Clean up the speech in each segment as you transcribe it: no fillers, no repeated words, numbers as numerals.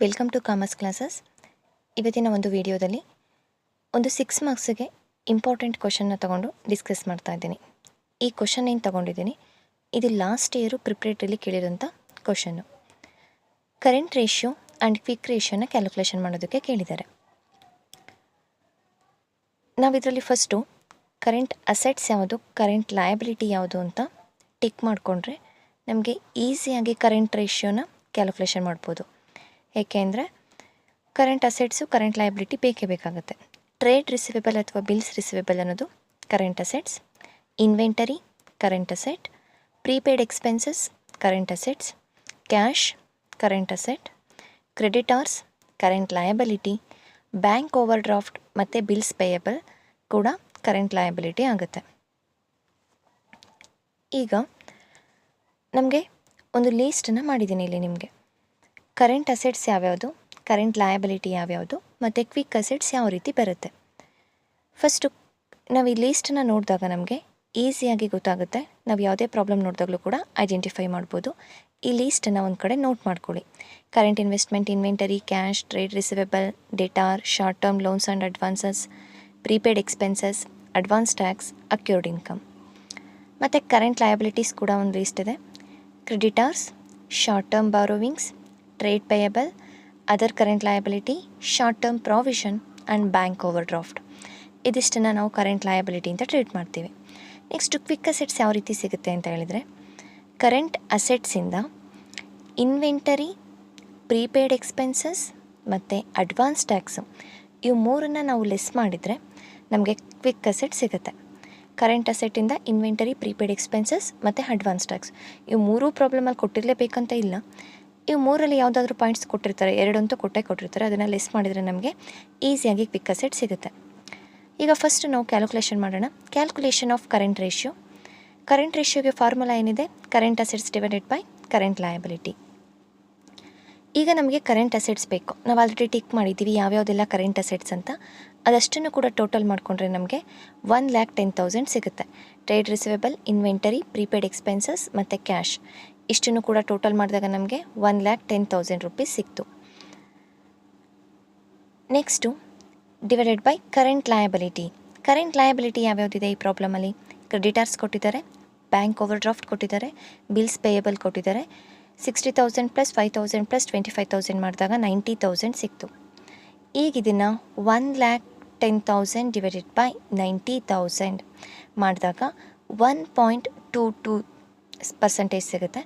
Welcome to commerce classes. ಇವತ್ತಿನ ಒಂದು ವಿಡಿಯೋದಲ್ಲಿ ಒಂದು 6 ಮಾರ್ಕ್ಸಿಗೆ ಇಂಪಾರ್ಟೆಂಟ್ ಕ್ವಶನ್ನ ತೊಗೊಂಡು ಡಿಸ್ಕಸ್ ಮಾಡ್ತಾ ಇದ್ದೀನಿ. ಈ ಕ್ವಶನ್ ಏನು ತೊಗೊಂಡಿದ್ದೀನಿ, ಇದು ಲಾಸ್ಟ್ ಇಯರು ಪ್ರಿಪ್ರೇಟ್ರಿಲಿ ಕೇಳಿರೋಂಥ question. Current ratio and quick ರೇಷಿಯೋನ ಕ್ಯಾಲ್ಕುಲೇಷನ್ ಮಾಡೋದಕ್ಕೆ ಕೇಳಿದ್ದಾರೆ. ನಾವು ಇದರಲ್ಲಿ ಫಸ್ಟು ಕರೆಂಟ್ ಅಸೆಟ್ಸ್ ಯಾವುದು, ಕರೆಂಟ್ ಲಯಬಿಲಿಟಿ ಯಾವುದು ಅಂತ ಟಿಕ್ ಮಾಡಿಕೊಂಡ್ರೆ ನಮಗೆ ಈಸಿಯಾಗಿ ಕರೆಂಟ್ ರೇಷಿಯೋನ ಕ್ಯಾಲ್ಕುಲೇಷನ್ ಮಾಡ್ಬೋದು. ಏಕೆಂದರೆ ಕರೆಂಟ್ ಅಸೆಟ್ಸು ಕರೆಂಟ್ ಲಯಬಿಲಿಟಿ ಬೇಕೇ ಬೇಕಾಗುತ್ತೆ. ಟ್ರೇಡ್ ರಿಸಿವೇಬಲ್ ಅಥವಾ ಬಿಲ್ಸ್ ರಿಸಿವೇಬಲ್ ಅನ್ನೋದು current assets, inventory current asset, prepaid expenses current assets, cash current asset, creditors current liability, bank over draft ಮತ್ತು ಬಿಲ್ಸ್ ಪೇಯಬಲ್ ಕೂಡ ಕರೆಂಟ್ ಲಯಬಿಲಿಟಿ ಆಗುತ್ತೆ. ಈಗ ನಮಗೆ ಒಂದು ಲೀಸ್ಟನ್ನು ಮಾಡಿದ್ದೀನಿ ಇಲ್ಲಿ ನಿಮಗೆ. ಕರೆಂಟ್ ಅಸೆಟ್ಸ್ ಯಾವ್ಯಾವುದು, ಕರೆಂಟ್ ಲಯಬಿಲಿಟಿ ಯಾವ್ಯಾವುದು ಮತ್ತು ಕ್ವಿಕ್ ಅಸೆಟ್ಸ್ ಯಾವ ರೀತಿ ಬರುತ್ತೆ. ಫಸ್ಟು ನಾವು ಈ ಲೀಸ್ಟನ್ನು ನೋಡಿದಾಗ ನಮಗೆ ಈಸಿಯಾಗಿ ಗೊತ್ತಾಗುತ್ತೆ. ನಾವು ಯಾವುದೇ ಪ್ರಾಬ್ಲಮ್ ನೋಡಿದಾಗಲೂ ಕೂಡ ಐಡೆಂಟಿಫೈ ಮಾಡ್ಬೋದು. ಈ ಲೀಸ್ಟನ್ನು ಒಂದು ಕಡೆ ನೋಟ್ ಮಾಡ್ಕೊಳ್ಳಿ. Current investment, inventory, cash, trade receivable, debtor, short term loans and advances, prepaid expenses, advance tax, accrued income. ಮತ್ತು ಕರೆಂಟ್ ಲಯಬಿಲಿಟೀಸ್ ಕೂಡ ಒಂದು ಲೀಸ್ಟ್ ಇದೆ. Creditors, short term borrowings, trade payable, other current liability, short term provision and bank overdraft. ಇದಿಷ್ಟನ್ನು ನಾವು current liability ಅಂತ treat ಮಾಡ್ತೀವಿ. Next quick assets ಯಾವ ರೀತಿ ಸಿಗುತ್ತೆ ಅಂತ ಹೇಳಿದರೆ, ಕರೆಂಟ್ ಅಸೆಟ್ಸಿಂದ ಇನ್ವೆಂಟರಿ, ಪ್ರೀಪೇಯ್ಡ್ ಎಕ್ಸ್ಪೆನ್ಸಸ್ ಮತ್ತು ಅಡ್ವಾನ್ಸ್ ಟ್ಯಾಕ್ಸು ಇವು ಮೂರನ್ನು ನಾವು ಲೆಸ್ ಮಾಡಿದರೆ ನಮಗೆ ಕ್ವಿಕ್ ಅಸೆಟ್ ಸಿಗುತ್ತೆ. ಕರೆಂಟ್ ಅಸೆಟ್ಟಿಂದ ಇನ್ವೆಂಟರಿ, ಪ್ರೀಪೇಯ್ಡ್ ಎಕ್ಸ್ಪೆನ್ಸಸ್ ಮತ್ತು ಅಡ್ವಾನ್ಸ್ ಟ್ಯಾಕ್ಸ್ ಇವು ಮೂರೂ ಪ್ರಾಬ್ಲಮಲ್ಲಿ ಕೊಟ್ಟಿರಲೇಬೇಕಂತ ಇಲ್ಲ. ಇವು ಮೂರಲ್ಲಿ ಯಾವುದಾದ್ರೂ ಪಾಯಿಂಟ್ಸ್ ಕೊಟ್ಟಿರ್ತಾರೆ, ಎರಡಂತೂ ಕೊಟ್ಟಿರ್ತಾರೆ. ಅದನ್ನು ಲೆಸ್ ಮಾಡಿದರೆ ನಮಗೆ ಈಸಿಯಾಗಿ ಕ್ವಿಕ್ ಅಸೆಟ್ ಸಿಗುತ್ತೆ. ಈಗ ಫಸ್ಟ್ ನಾವು ಕ್ಯಾಲ್ಕುಲೇಷನ್ ಮಾಡೋಣ. Calculation of current ratio. Current ರೇಷಿಯೋಗೆ ಫಾರ್ಮುಲಾ ಏನಿದೆ, current assets divided by current liability. ಈಗ ನಮಗೆ ಕರೆಂಟ್ ಅಸೆಟ್ಸ್ ಬೇಕು. ನಾವು ಆಲ್ರೆಡಿ ಟಿಕ್ ಮಾಡಿದ್ದೀವಿ ಯಾವ್ಯಾವುದೆಲ್ಲ ಕರೆಂಟ್ ಅಸೆಟ್ಸ್ ಅಂತ. ಅದಷ್ಟನ್ನು ಕೂಡ ಟೋಟಲ್ ಮಾಡಿಕೊಂಡ್ರೆ ನಮಗೆ 1,10,000 ಸಿಗುತ್ತೆ. Trade receivable, inventory, prepaid expenses ಮತ್ತು ಕ್ಯಾಶ್ ಇಷ್ಟನ್ನು ಕೂಡ ಟೋಟಲ್ ಮಾಡಿದಾಗ ನಮಗೆ 1,10,000 ರೂಪೀಸ್ ಸಿಕ್ತು. Next divided by current liability. Current liability ಯಾವ್ಯಾವುದಿದೆ ಈ ಪ್ರಾಬ್ಲಮಲ್ಲಿ, ಕ್ರೆಡಿಟಾರ್ಸ್ ಕೊಟ್ಟಿದ್ದಾರೆ, ಬ್ಯಾಂಕ್ ಓವರ್ ಡ್ರಾಫ್ಟ್ ಕೊಟ್ಟಿದ್ದಾರೆ, ಬಿಲ್ಸ್ ಪೇಯಬಲ್ ಕೊಟ್ಟಿದ್ದಾರೆ. 60,000 + 5,000 + 25,000 ಮಾಡಿದಾಗ 90,000 ಸಿಕ್ತು. ಈಗ ಇದನ್ನು 1,10,000 ಡಿವೈಡೆಡ್ ಬೈ 90,000 ಮಾಡಿದಾಗ 1.22% ಸಿಗುತ್ತೆ.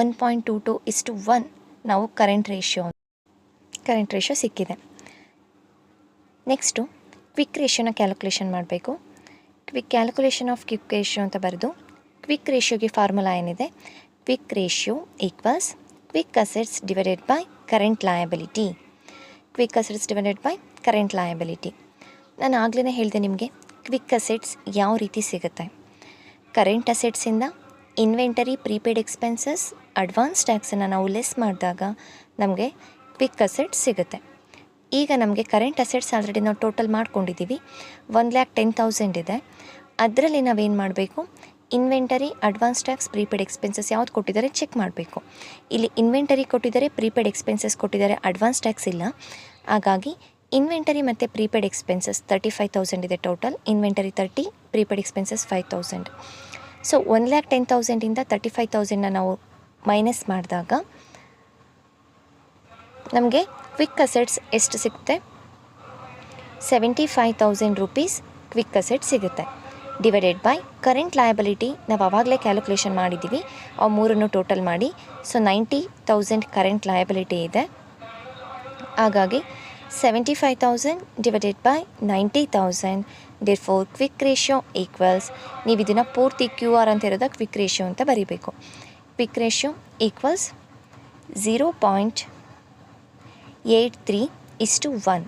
1.22:1 ನಾವು ಕರೆಂಟ್ ರೇಷಿಯೋ ಸಿಕ್ಕಿದೆ. ನೆಕ್ಸ್ಟು ಕ್ವಿಕ್ ರೇಷಿಯೋನ ಕ್ಯಾಲ್ಕುಲೇಷನ್ ಮಾಡಬೇಕು. ಕ್ಯಾಲ್ಕುಲೇಷನ್ ಆಫ್ ಕ್ವಿಕ್ ರೇಷಿಯೋ ಅಂತ ಬರೆದು, ಕ್ವಿಕ್ ರೇಷಿಯೋಗೆ ಫಾರ್ಮುಲಾ ಏನಿದೆ, quick ratio equals quick assets divided by current liability. Quick assets divided by current liability. ನಾನು ಆಗಲೇ ಹೇಳಿದೆ ನಿಮಗೆ ಕ್ವಿಕ್ ಅಸೆಟ್ಸ್ ಯಾವ ರೀತಿ ಸಿಗುತ್ತೆ. ಕರೆಂಟ್ ಅಸೆಟ್ಸಿಂದ ಇನ್ವೆಂಟರಿ, ಪ್ರೀಪೇಯ್ಡ್ ಎಕ್ಸ್ಪೆನ್ಸಸ್, ಅಡ್ವಾನ್ಸ್ ಟ್ಯಾಕ್ಸನ್ನು ನಾವು ಲೆಸ್ ಮಾಡಿದಾಗ ನಮಗೆ ಕ್ವಿಕ್ ಅಸೆಟ್ಸ್ ಸಿಗುತ್ತೆ. ಈಗ ನಮಗೆ ಕರೆಂಟ್ ಅಸೆಟ್ಸ್ ಆಲ್ರೆಡಿ ನಾವು ಟೋಟಲ್ ಮಾಡ್ಕೊಂಡಿದ್ದೀವಿ. 1,10,000 ಇದೆ. ಅದರಲ್ಲಿ ನಾವೇನು ಮಾಡಬೇಕು, inventory, advance tax, prepaid expenses ಯಾವ್ದು ಕೊಟ್ಟಿದ್ದಾರೆ ಚೆಕ್ ಮಾಡಬೇಕು. ಇಲ್ಲಿ ಇನ್ವೆಂಟರಿ ಕೊಟ್ಟಿದ್ದಾರೆ, ಪ್ರೀಪೇಯ್ಡ್ ಎಕ್ಸ್ಪೆನ್ಸಸ್ ಕೊಟ್ಟಿದ್ದಾರೆ, ಅಡ್ವಾನ್ಸ್ ಟ್ಯಾಕ್ಸ್ ಇಲ್ಲ. ಹಾಗಾಗಿ ಇನ್ವೆಂಟರಿ ಮತ್ತು ಪ್ರೀಪೇಯ್ಡ್ ಎಕ್ಸ್ಪೆನ್ಸಸ್ 35,000 ಇದೆ total. Inventory 30, prepaid expenses 5,000. So 1,10,000ಇಂದ 35,000ನ ನಾವು ಮೈನಸ್ ಮಾಡಿದಾಗ ನಮಗೆ ಕ್ವಿಕ್ ಅಸೆಟ್ಸ್ ಎಷ್ಟು ಸಿಗುತ್ತೆ, 75,000 ರೂಪೀಸ್ ಕ್ವಿಕ್ ಅಸೆಟ್ ಸಿಗುತ್ತೆ. ಡಿವೈಡೆಡ್ ಬೈ ಕರೆಂಟ್ ಲಯಬಿಲಿಟಿ ನಾವು ಆವಾಗಲೇ ಕ್ಯಾಲ್ಕುಲೇಷನ್ ಮಾಡಿದ್ದೀವಿ, ಅವು ಮೂರನ್ನು ಟೋಟಲ್ ಮಾಡಿ. ಸೊ 90,000 ಕರೆಂಟ್ ಲಯಬಿಲಿಟಿ ಇದೆ. ಹಾಗಾಗಿ 75,000 divided by 90,000. Therefore quick ratio equals, ನೀವು ಇದನ್ನು ಪೂರ್ತಿ QR ಅಂತ ಇರೋದ ಕ್ವಿಕ್ ರೇಷಿಯೋ ಅಂತ ಬರೀಬೇಕು. Quick ratio equals 0.83:1.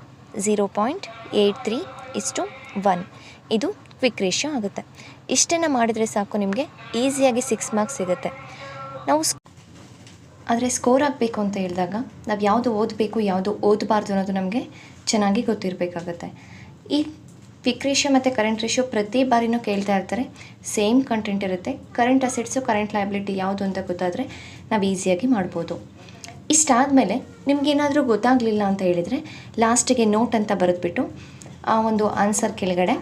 0.83:1 ಇದು ಕ್ವಿಕ್ ರೇಷಿಯೋ ಆಗುತ್ತೆ. ಇಷ್ಟನ್ನು ಮಾಡಿದರೆ ಸಾಕು, ನಿಮಗೆ ಈಸಿಯಾಗಿ 6 ಮಾರ್ಕ್ಸ್ ಸಿಗುತ್ತೆ. ನಾವು ಆದರೆ ಸ್ಕೋರ್ ಆಗಬೇಕು ಅಂತ ಹೇಳಿದಾಗ ನಾವು ಯಾವುದು ಓದಬೇಕು, ಯಾವುದು ಓದಬಾರ್ದು ಅನ್ನೋದು ನಮಗೆ ಚೆನ್ನಾಗಿ ಗೊತ್ತಿರಬೇಕಾಗತ್ತೆ. ಈ ಕ್ವಿಕ್ ರೇಷಿಯೋ ಮತ್ತು ಕರೆಂಟ್ ರೇಷಿಯೋ ಪ್ರತಿ ಬಾರಿನೂ ಕೇಳ್ತಾ ಇರ್ತಾರೆ. ಸೇಮ್ ಕಂಟೆಂಟ್ ಇರುತ್ತೆ. ಕರೆಂಟ್ ಅಸೆಟ್ಸು ಕರೆಂಟ್ ಲಯಬಿಲಿಟಿ ಯಾವುದು ಅಂತ ಗೊತ್ತಾದರೆ ನಾವು ಈಸಿಯಾಗಿ ಮಾಡ್ಬೋದು. ಇಷ್ಟಾದಮೇಲೆ ನಿಮಗೇನಾದರೂ ಗೊತ್ತಾಗಲಿಲ್ಲ ಅಂತ ಹೇಳಿದರೆ ಲಾಸ್ಟಿಗೆ ನೋಟ್ ಅಂತ ಬರೆದ್ಬಿಟ್ಟು ಆ ಒಂದು ಆನ್ಸರ್ ಕೆಳಗಡೆ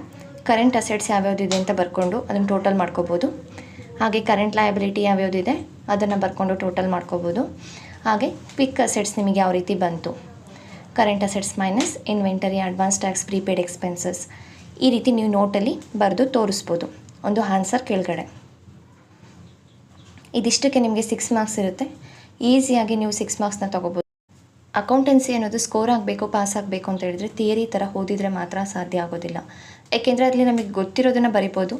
ಕರೆಂಟ್ ಅಸೆಟ್ಸ್ ಯಾವ್ಯಾವುದಿದೆ ಅಂತ ಬರ್ಕೊಂಡು ಅದನ್ನು ಟೋಟಲ್ ಮಾಡ್ಕೋಬೋದು. ಹಾಗೆ ಕರೆಂಟ್ ಲಯಬಿಲಿಟಿ ಯಾವ್ಯಾವುದಿದೆ ಅದನ್ನು ಬರ್ಕೊಂಡು ಟೋಟಲ್ ಮಾಡ್ಕೋಬೋದು. ಹಾಗೆ ಕ್ವಿಕ್ ಅಸೆಟ್ಸ್ ನಿಮಗೆ ಯಾವ ರೀತಿ ಬಂತು, current assets minus inventory, advance tax, prepaid expenses, ಈ ರೀತಿ ನೀವು ನೋಟಲ್ಲಿ ಬರೆದು ತೋರಿಸ್ಬೋದು ಒಂದು ಆನ್ಸರ್ ಕೆಳಗಡೆ. ಇದಿಷ್ಟಕ್ಕೆ ನಿಮಗೆ 6 ಮಾರ್ಕ್ಸ್ ಇರುತ್ತೆ. ಈಸಿಯಾಗಿ ನೀವು 6 ಮಾರ್ಕ್ಸ್ನ ತೊಗೋಬೋದು. ಅಕೌಂಟೆನ್ಸಿ ಅನ್ನೋದು ಸ್ಕೋರ್ ಆಗಬೇಕು, ಪಾಸ್ ಆಗಬೇಕು ಅಂತ ಹೇಳಿದ್ರೆ ಥಿಯರಿ ಥರ ಓದಿದರೆ ಮಾತ್ರ ಸಾಧ್ಯ ಆಗೋದಿಲ್ಲ. ಏಕೆಂದರೆ ಅದರಲ್ಲಿ ನಮಗೆ ಗೊತ್ತಿರೋದನ್ನು ಬರಿಬೋದು,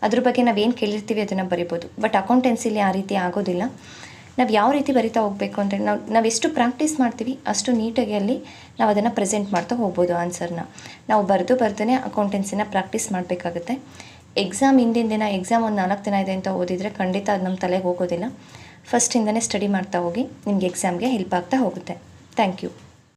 ಅದ್ರ ಬಗ್ಗೆ ನಾವೇನು ಕೇಳಿರ್ತೀವಿ ಅದನ್ನು ಬರಿಬೋದು. ಬಟ್ ಅಕೌಂಟೆನ್ಸಿಲಿ ಆ ರೀತಿ ಆಗೋದಿಲ್ಲ. ನಾವು ಯಾವ ರೀತಿ ಬರಿತಾ ಹೋಗಬೇಕು ಅಂದರೆ ನಾವೆಷ್ಟು ಪ್ರಾಕ್ಟೀಸ್ ಮಾಡ್ತೀವಿ ಅಷ್ಟು ನೀಟಾಗಿ ಅಲ್ಲಿ ನಾವು ಅದನ್ನು ಪ್ರೆಸೆಂಟ್ ಮಾಡ್ತಾ ಹೋಗ್ಬೋದು ಆನ್ಸರ್ನ. ನಾವು ಬರ್ದೇ ಅಕೌಂಟೆನ್ಸಿನ ಪ್ರಾಕ್ಟೀಸ್ ಮಾಡಬೇಕಾಗುತ್ತೆ. ಎಕ್ಸಾಮ್ ಹಿಂದಿನ ದಿನ, ಎಕ್ಸಾಮ್ ಒಂದು 4 ದಿನ ಇದೆ ಅಂತ ಓದಿದರೆ ಖಂಡಿತ ಅದು ನಮ್ಮ ತಲೆಗೆ ಹೋಗೋದಿಲ್ಲ. ಫಸ್ಟಿಂದನೇ ಸ್ಟಡಿ ಮಾಡ್ತಾ ಹೋಗಿ ನಿಮಗೆ ಎಕ್ಸಾಮ್ಗೆ ಹೆಲ್ಪ್ ಆಗ್ತಾ ಹೋಗುತ್ತೆ. Thank you.